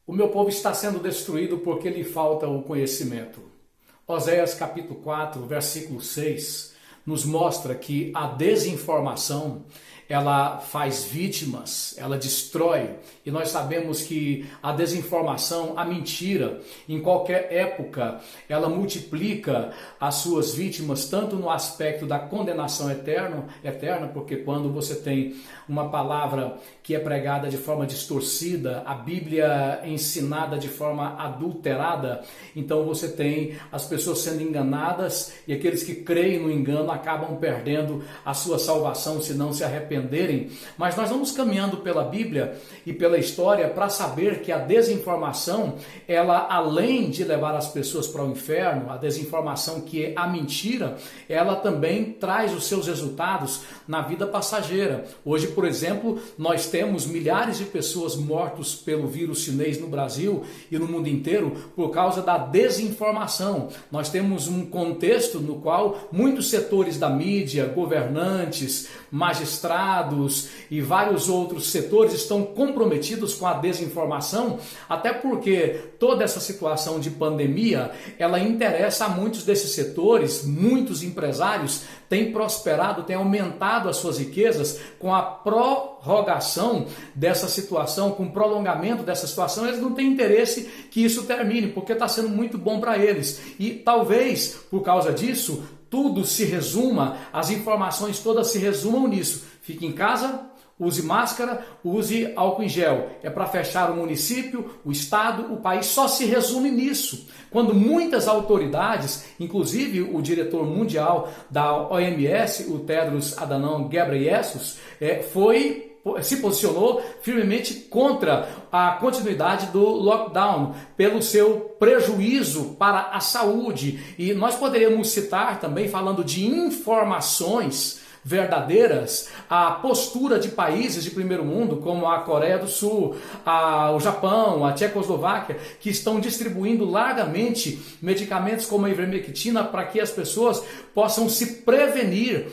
O meu povo está sendo destruído porque lhe falta o conhecimento. Oséias capítulo 4, versículo 6, nos mostra que a desinformação, ela faz vítimas, ela destrói. E nós sabemos que a desinformação, a mentira, em qualquer época, ela multiplica as suas vítimas, tanto no aspecto da condenação eterna, porque quando você tem uma palavra que é pregada de forma distorcida, a Bíblia ensinada de forma adulterada, então você tem as pessoas sendo enganadas e aqueles que creem no engano acabam perdendo a sua salvação se não se arrependerem. Mas nós vamos caminhando pela Bíblia e pela história para saber que a desinformação, ela além de levar as pessoas para o inferno, a desinformação que é a mentira, ela também traz os seus resultados na vida passageira. Hoje, por exemplo, nós temos milhares de pessoas mortas pelo vírus chinês no Brasil e no mundo inteiro por causa da desinformação. Nós temos um contexto no qual muitos setores da mídia, governantes, magistrados e vários outros setores estão comprometidos com a desinformação, até porque toda essa situação de pandemia, ela interessa a muitos desses setores, muitos empresários têm prosperado, têm aumentado as suas riquezas com a prorrogação dessa situação, com o prolongamento dessa situação. Eles não têm interesse que isso termine, porque está sendo muito bom para eles. E talvez, por causa disso, tudo se resuma, as informações todas se resumam nisso. Fique em casa, use máscara, use álcool em gel. É para fechar o município, o estado, o país, só se resume nisso. Quando muitas autoridades, inclusive o diretor mundial da OMS, o Tedros Adhanom Ghebreyesus, se posicionou firmemente contra a continuidade do lockdown, pelo seu prejuízo para a saúde. E nós poderíamos citar também, falando de informações verdadeiras, a postura de países de primeiro mundo, como a Coreia do Sul, o Japão, a Tchecoslováquia, que estão distribuindo largamente medicamentos como a ivermectina para que as pessoas possam se prevenir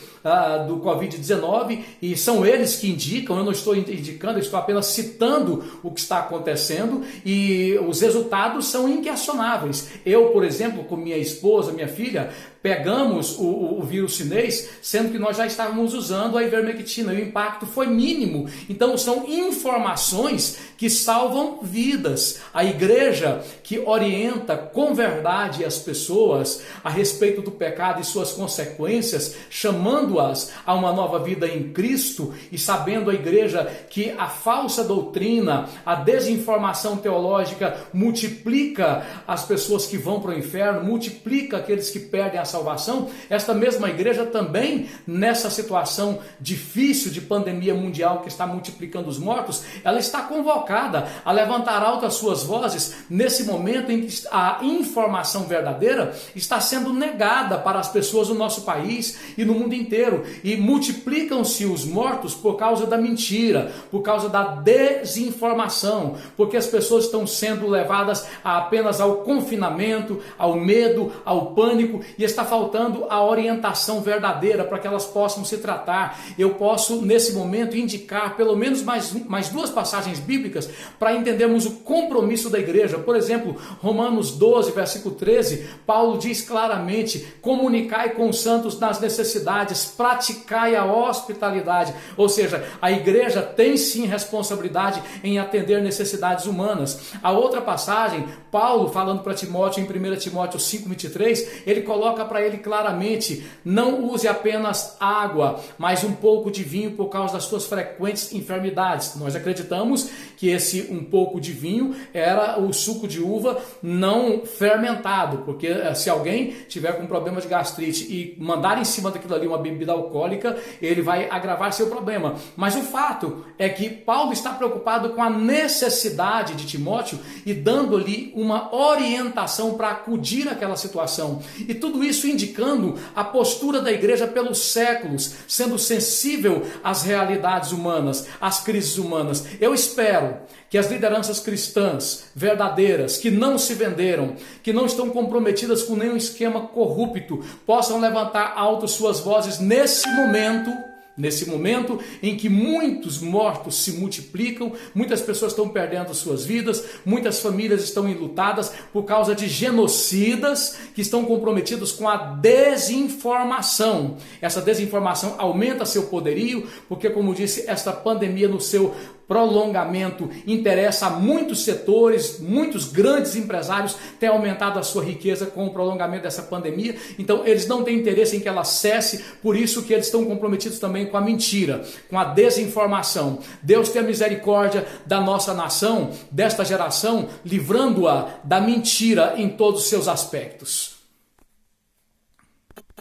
do Covid-19, e são eles que indicam, eu não estou indicando, eu estou apenas citando o que está acontecendo, e os resultados são inquestionáveis. Eu, por exemplo, com minha esposa, minha filha, pegamos o vírus chinês, sendo que nós já estávamos usando a ivermectina e o impacto foi mínimo. Então são informações que salvam vidas. A igreja que orienta com verdade as pessoas a respeito do pecado e suas consequências, chamando-as a uma nova vida em Cristo, e sabendo a igreja que a falsa doutrina, a desinformação teológica multiplica as pessoas que vão para o inferno, multiplica aqueles que perdem a salvação. Esta mesma igreja também, nessa situação difícil de pandemia mundial que está multiplicando os mortos, ela está convocada a levantar alto as suas vozes nesse momento em que a informação verdadeira está sendo negada para as pessoas do nosso país e no mundo inteiro, e multiplicam-se os mortos por causa da mentira, por causa da desinformação, porque as pessoas estão sendo levadas apenas ao confinamento, ao medo, ao pânico, e está faltando a orientação verdadeira para que elas possam se tratar. Eu posso nesse momento indicar pelo menos mais duas passagens bíblicas para entendermos o compromisso da igreja. Por exemplo, Romanos 12, versículo 13, Paulo diz claramente: comunicai com os santos nas necessidades, praticai a hospitalidade. Ou seja, a igreja tem sim responsabilidade em atender necessidades humanas. A outra passagem, Paulo falando para Timóteo em 1 Timóteo 5:23, ele coloca para ele claramente: não use apenas água, mas um pouco de vinho por causa das suas frequentes enfermidades. Nós acreditamos que esse um pouco de vinho era o suco de uva não fermentado, porque se alguém tiver com problema de gastrite e mandar em cima daquilo ali uma bebida alcoólica, ele vai agravar seu problema. Mas o fato é que Paulo está preocupado com a necessidade de Timóteo e dando-lhe uma orientação para acudir àquela situação. E tudo isso indicando a postura da igreja pelos séculos, sendo sensível às realidades humanas, às crises humanas. Eu espero que as lideranças cristãs verdadeiras, que não se venderam, que não estão comprometidas com nenhum esquema corrupto, possam levantar alto suas vozes nesse momento Nesse momento em que muitos mortos se multiplicam, muitas pessoas estão perdendo suas vidas, muitas famílias estão enlutadas por causa de genocidas que estão comprometidos com a desinformação. Essa desinformação aumenta seu poderio, porque, como disse, esta pandemia no seu prolongamento interessa a muitos setores, muitos grandes empresários têm aumentado a sua riqueza com o prolongamento dessa pandemia, então eles não têm interesse em que ela cesse, por isso que eles estão comprometidos também com a mentira, com a desinformação. Deus tenha misericórdia da nossa nação, desta geração, livrando-a da mentira em todos os seus aspectos.